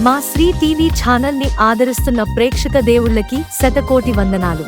మా Shri TV channel ని ఆదరిస్తున్న ప్రేక్షక దేవుళ్ళకి శతకోటి వందనాలు.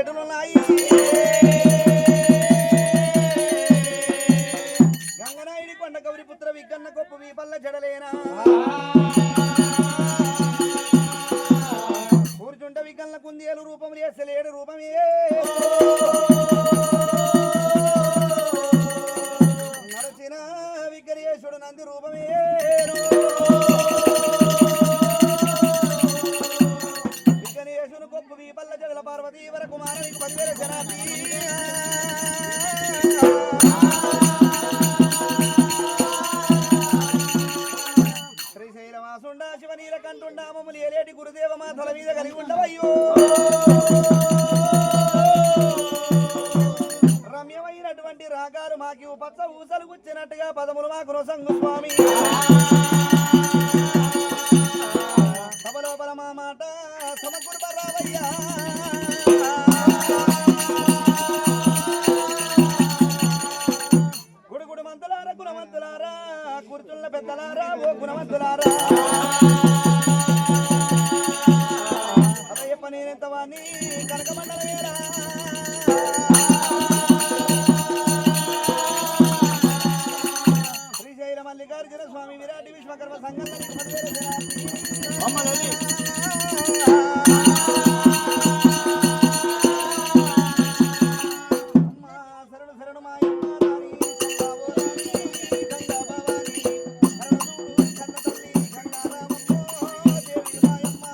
ఎటులున్నాయి గంగనాయుడి కొండ గౌరి పుత్ర వికన్న కొప్పు వీపల్ల జడలేనా కూర్చుంట వికన్న కుందేలు రూపం లేసలేడు రూపమే నరచిన విఘ్నేశుడు నంది రూపమే విఘ్నేశుడు కొప్పు వీపల్ల జడల పార్వతీ వర కుమారునికి 10,000 జనాభి శ్రీశైలవాసుండా శివనీల కంటుండా మమ్మల్ని ఏలేటి గురుదేవ మాతల మీద కలిగి ఉండవయ్యో రమ్యమైనటువంటి రాగాలు మాకు పచ్చ ఊసలు గుచ్చినట్టుగా పదములు మాకు రొసంగు స్వామి సభలోపల మా మాట సమకూర్పరావయ్యా గుడుగుడు మంతులారా గుణవంతులారా కూర్చున్న పెద్దలారా ఓ గుణవంతులారా అదయ్యప్ప నేనెంత వాణ్ణి కనకమండలమేరా శ్రీశైల మల్లికార్జున స్వామి విరాటి విశ్వకర్మ సంఘం శరణు శరణు మాయమ్మ రాణి గంగా భవాని శరణు కన్న తల్లి గంగారామమ్మ దేవి మాయమ్మ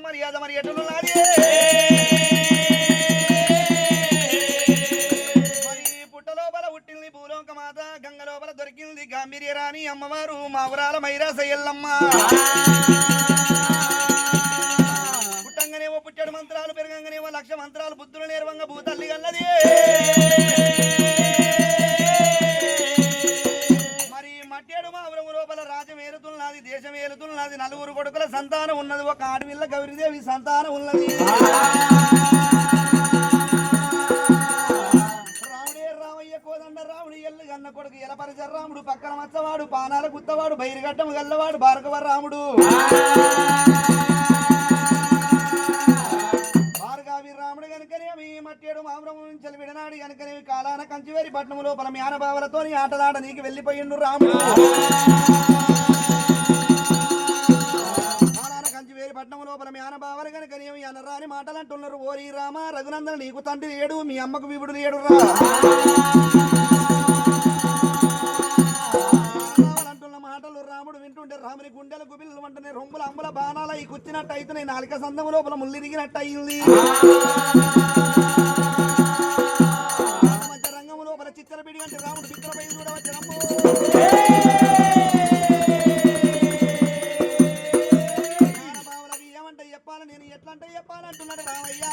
మర్యాద మరి ఎటులున్నది మరి పుట్టలోపల పుట్టింది భూలోక మాత గంగ లోపల దొరికింది గాంభీర్య రాణి అమ్మవారు మా ఊరాల మైరాస ఎల్లమ్మ పుట్టంగానేమో పుట్టడు మంత్రాలు పెరగంగానేమో 1,00,000 మంత్రాలు బుద్ధులు నేర్వంగా భూతల్లి గల్లది దేశం ఏలుతున్నది నలుగురు కొడుకుల సంతానం ఉన్నది ఒక ఆడవిల్ల గౌరీదేవి సంతానం ఉన్నది రాముడే రామయ్య కోదండ రాముడు ఎల్లు గన్న కొడుకు ఎలపరిచ రాముడు పక్కన మచ్చవాడు పానాల గుత్తవాడు బైరిగట్టం గల్లవాడు భార్గవ రాముడు భార్గవి రాముడు గనుకనేమి మట్టేడు మామరం నుంచి విడనాడి గనుకనేవి కాలాన కంచివేరి పట్నం లోపల మ్యానబావలతో ఆటలాడ నీకు వెళ్ళిపోయిండు రాముడు పట్నం లోపల మీ ఆనబావలు కనుక అనరాని మాటలు అంటున్నారు ఓరి రామ రఘునందన నీకు తండ్రి లేడు మీ అమ్మకు వివుడు లేడు రా అంటున్న మాటలు రాముడు వింటుంటే రాముని గుండెల గుబిల్లు వంటనే రొంబుల అంబల బాణాల ఈ కూర్చున్నట్టు అయితే నాలుక సందం లోపల ముల్లిరిగినట్టు అయింది మధ్య రంగం లోపల చిత్తర బిడి అంటే రాముడు బిత్తరపై చూడవచ్చు బావులకి ఏమంటే చెప్పాలి నేను ఎట్లంటే చెప్పాలంటున్నాడు రామయ్య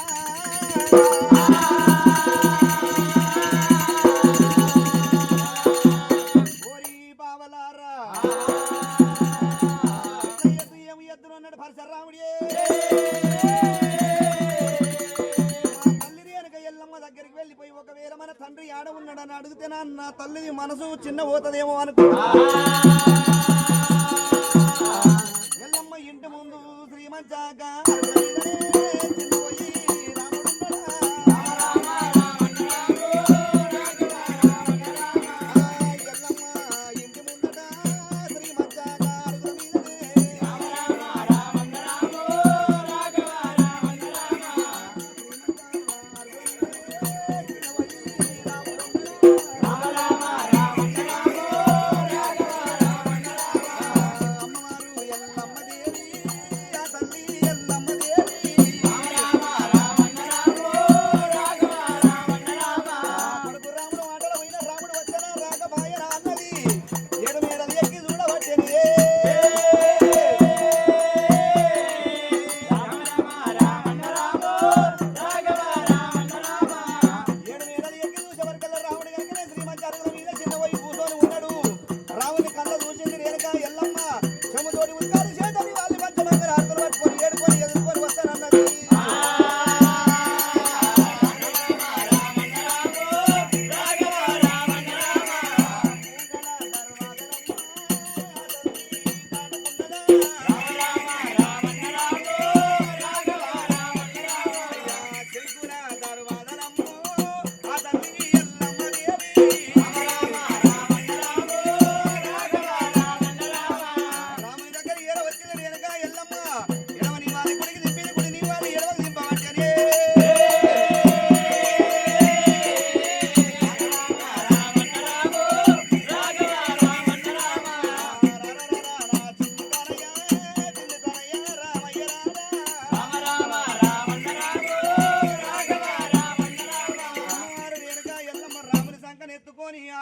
అడిగితే నా తల్లి మనసు చిన్న పోతుందేమో అనుకో ఎల్లమ్మ ఇంటి ముందు శ్రీమంచాక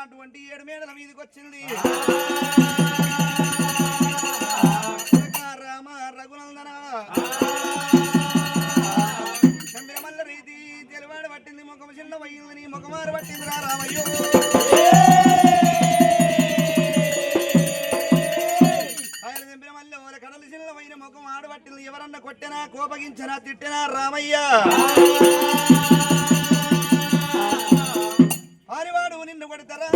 అటువంటి 7 మేడల మీదకి వచ్చింది రామ రఘునందన చంద్రమల్ల రీతి తెలివాడు పట్టింది ముఖం చిన్న వయ్యింది ముఖమారు పట్టింది రా రామయ్యో ఆయన చంద్రమల్ల వాళ్ళ కడలు చిన్న వైన ముఖం ఆడబట్టింది ఎవరన్నా కొట్టినా కోపగించినా తిట్టినా రామయ్య ఆరివాడు నిన్ను కొడతారా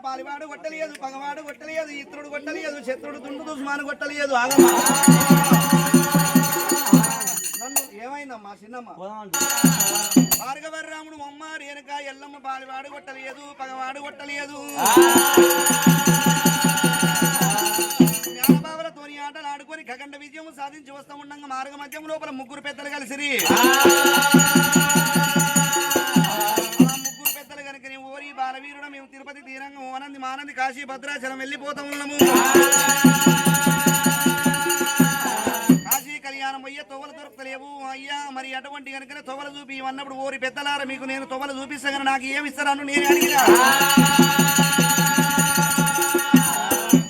పాలివాడు కొట్టలేదు పగవాడు కొట్టలేదు ఇతరుడు కొట్టలేదు శత్రుడు దుండు దుస్మాను కొట్టలేదు ఆగమ్మా నన్ను ఏమైందమ్మా చిన్నమ్మ భార్గవర్ రాముడు అమ్మ రేణుక ఎల్లమ్మ పాలివాడు కొట్టలేదు పగవాడు కొట్టలేదు జ్ఞానబావులతోని ఆటలు ఆడుకొని ఖగండ విజయం సాధించి వస్తూ ఉండగా మార్గ మధ్యం లోపల ముగ్గురు పెద్దలు కలిసిరి బాలవీరుడు మేము తిరుపతి తీరంగం ఓనంది మానంది కాశీ భద్రాచలం వెళ్ళిపోతా ఉన్నాము కాశీ కళ్యాణం అయ్యా తొవలు దొరకలేవు అయ్యా మరి అటువంటి కనుక తొవలు చూపి అన్నప్పుడు ఓరి పెద్దలారా మీకు నేను తొవలు చూపిస్తాను నాకు ఏమి ఇస్తారను నేను అడిగినా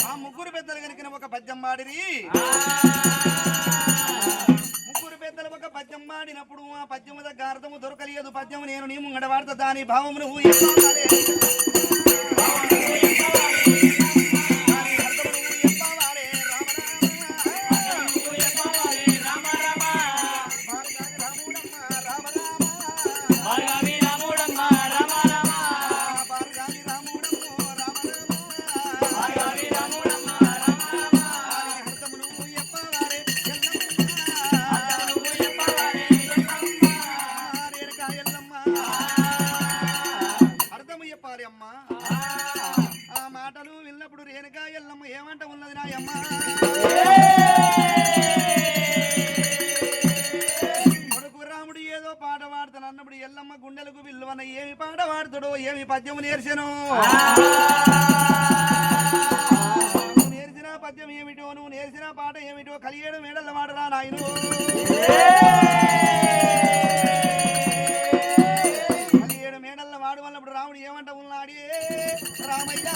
ఆ ముగ్గురు పెద్దలు కనుక ఒక పద్యం పాడిరి ముగ్గురు పెద్దలు ఒక పద్యం పాడినప్పుడు ఆ పద్యము దగ్గర అర్థము దొరకలేదు పద్యము నేను నీ ముంగడ వాడతా దాని భావమును పాడుతాడో ఏమి పద్యము నేర్చెను నేర్చిన పద్యం ఏమిటో నువ్వు నేర్చిన పాట ఏమిటో కలియేడు మేడల మాటరా నాయను కలియేడు మేడల వాడు వల్లప్పుడు రాముడు ఏమంట ఉన్నాడే రామయ్య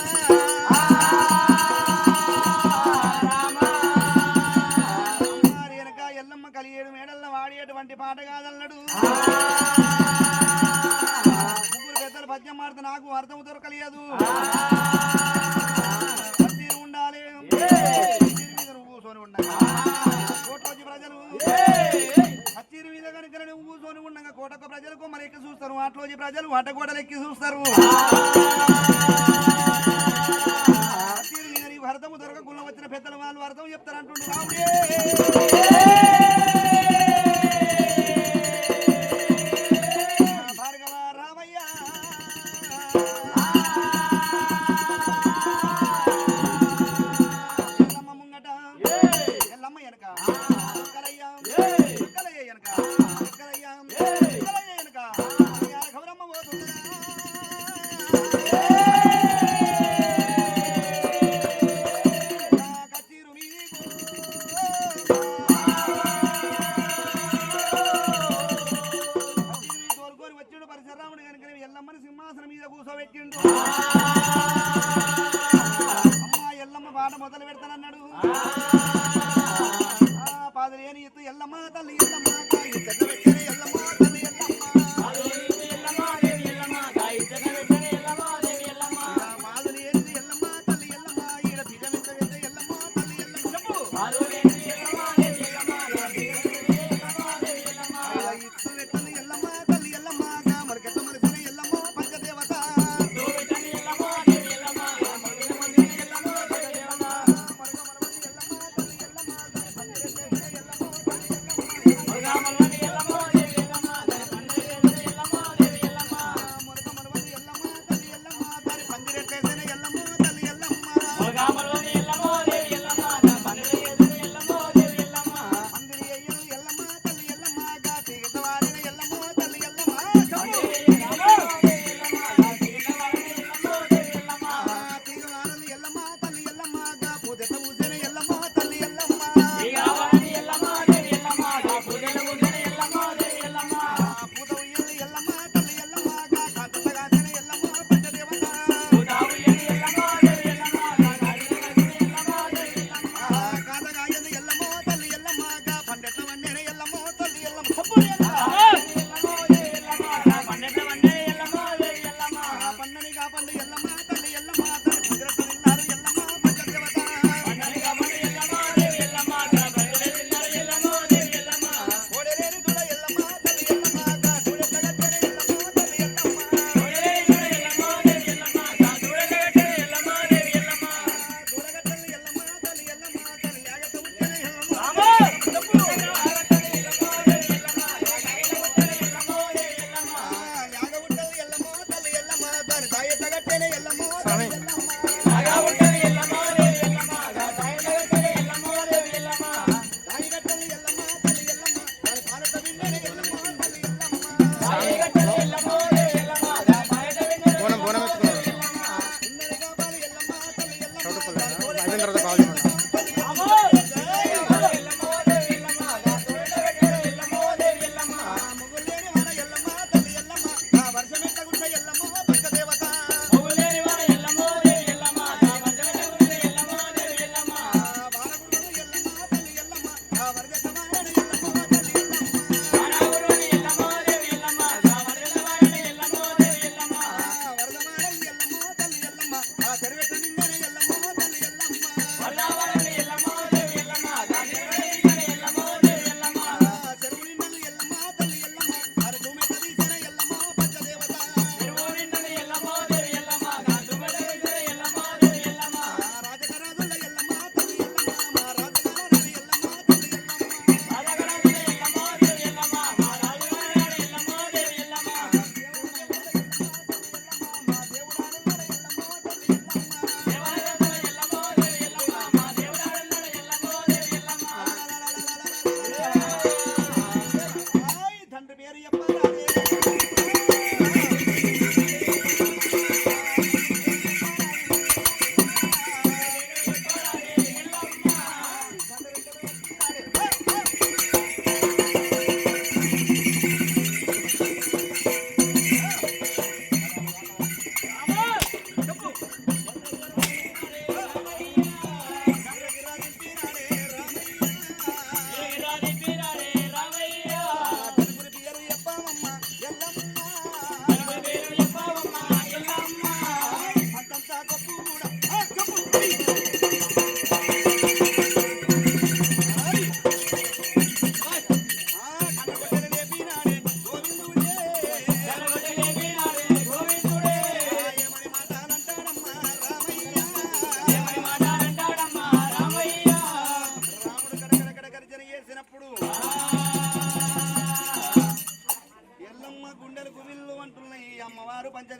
ఎల్లమ్మ కలియేడు మేడల్ల వాడేటువంటి పాట కాదన్నాడు ముగ్గురు పెద్దలు పద్యం మాడితే నాకు అర్థం దొరకలేదు ఉండాలి కూర్చొని ఉండాలి కోటలోకి ప్రజలు కచ్చీరు మీద కనుక నువ్వు కూర్చొని ఉండగా కోటకు ప్రజలకు మరి ఎక్కి చూస్తారు వాటిలోకి ప్రజలు వాటకోటలు ఎక్కి చూస్తారు కచ్చీరు మీద నీకు అర్థము దొరకకుండా వచ్చిన పెద్దలు వాళ్ళు అర్థం చెప్తారంటుండు రాముడే ఎల్లమ్మని సింహాసనం మీద కూర్చోబెట్టిండు అమ్మా ఎల్లమ్మ పాట మొదలు పెడతానన్నాడు పాదలేని ఎత్తు ఎల్లమ్మ తల్లి ఎల్లమ్మ ఎల్లమ్మ తల్లి మాదలేనిది ఎల్లమ్మ తల్లి ఎల్లమ్మ ఈడ పిజమింత ఎల్లమ్మ తల్లి ఎల్లమ్మ చెప్పు ఎల్లమ్మ తల్లి ఎల్లమ్మ మరికెత్త మరిసిన ఎల్లమ్మ పంచదేవత ఎల్లమ్మ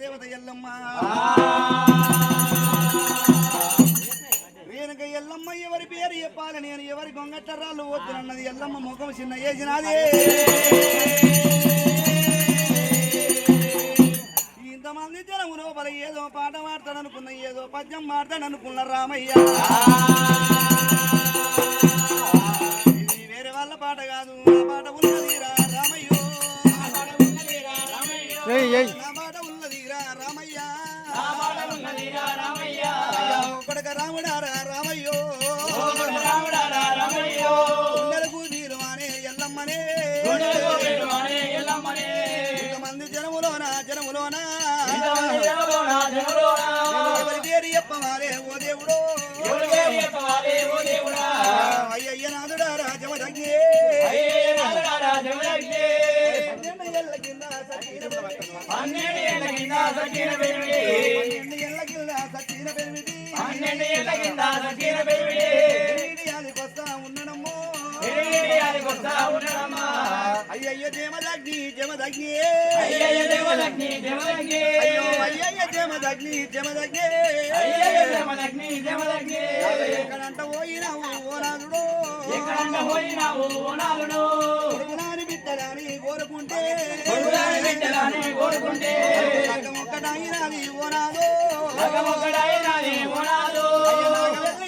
దేవత ఎల్లమ్మ రేణుక ఎల్లమ్మ ఎవరి పేరు చెప్పాలి నేను ఎవరి గొంగట్టరాళ్ళు వద్దునన్నది ఎల్లమ్మ ముఖం చిన్న వేసినది ఇంతమంది జనము లోపల ఏదో పాట పాడతాడనుకున్న ఏదో పద్యం పాడతాడనుకున్న రామయ్య ఇది వేరే వాళ్ళ పాట కాదు నా పాట ఉన్నదిరా రామయ్యో నా పాట ఉన్నదిరా రామయ్య ఒకడక రాముడారా రామయ్యో ఉన్నరకు మీరు అనే ఎల్లమ్మనే ఇంతమంది జనములోన ఎవరి పేరు చెప్పవాలే ఓ దేవుడో అయ్యయ్య నాదుడా రాజమదగ్గే అయ్యయ్య జమదగ్ని ఎక్కడంట పోయినావు ఓ నాదుడు కొడుకులాని బిడ్డలాని కోరుకుంటే ఒక్కటాయినాది ఓ నాదు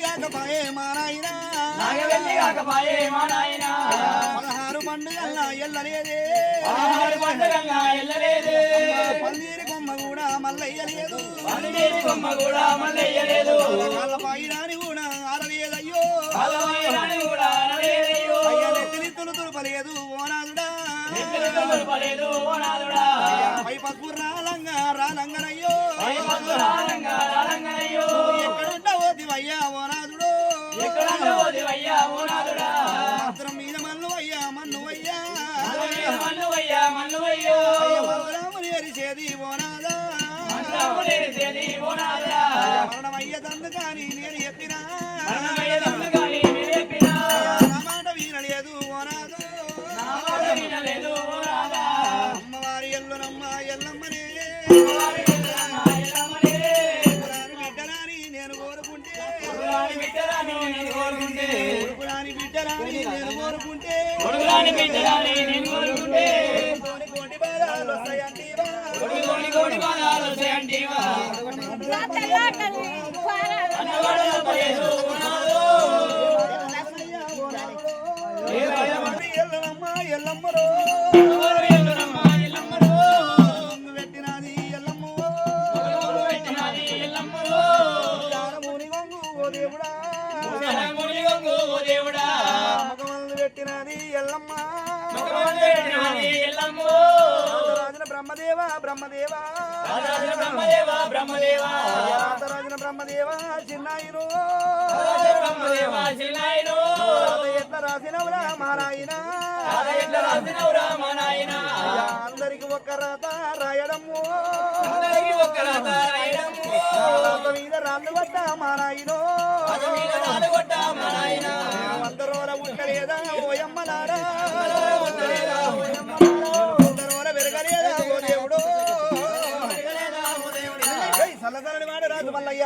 కాకపాయే మా నాయనా 16 పండుగల్లా ఎల్లలేదే పన్నీరు కొమ్మ కూడా మల్లయ్యలేదు వాళ్ళ పైనాని కూడా ఆరలేదయ్యో అయ్య నెత్తిని తులుపలేదు ఓనాదుడా పై పక్కు రాలంగనయ్యో ఎక్కడుంటావో దివయ్యా ఓనాదుడు మాత్రం మీద మన్నువయ్యా రాముని ఎరిసేది ఓనాదా మరణమయ్య తందు కానీ నేను చెప్పినా నా మాట వినలేదు ఓనాదు అమ్మవారి ఎల్లునమ్మ ఎల్లమ్మనే బిడ్డరాని నేను కోరుకుంటే కోటి బాధాలు వస్తాయంటివా ఎల్లమ్మరో పెట్టినది ఎల్లమ్మో చారముని గొంగు ఓ దేవుడా మగమందు పెట్టినది ఎల్లమ్మ రాజన బ్రహ్మదేవా చిన్నాయిను ఎట్లా రాసినవురా మానాయన అందరికి ఒక్క రాత రాయడము మీద రాళ్ళు కొట్ట మానాయను అందరోల ఉట్టలేదా ఓయమ్మలారా అందరోల పెరగలేదా ఓ దేవుడు చల్లదలని వాడు రాజు మల్లయ్య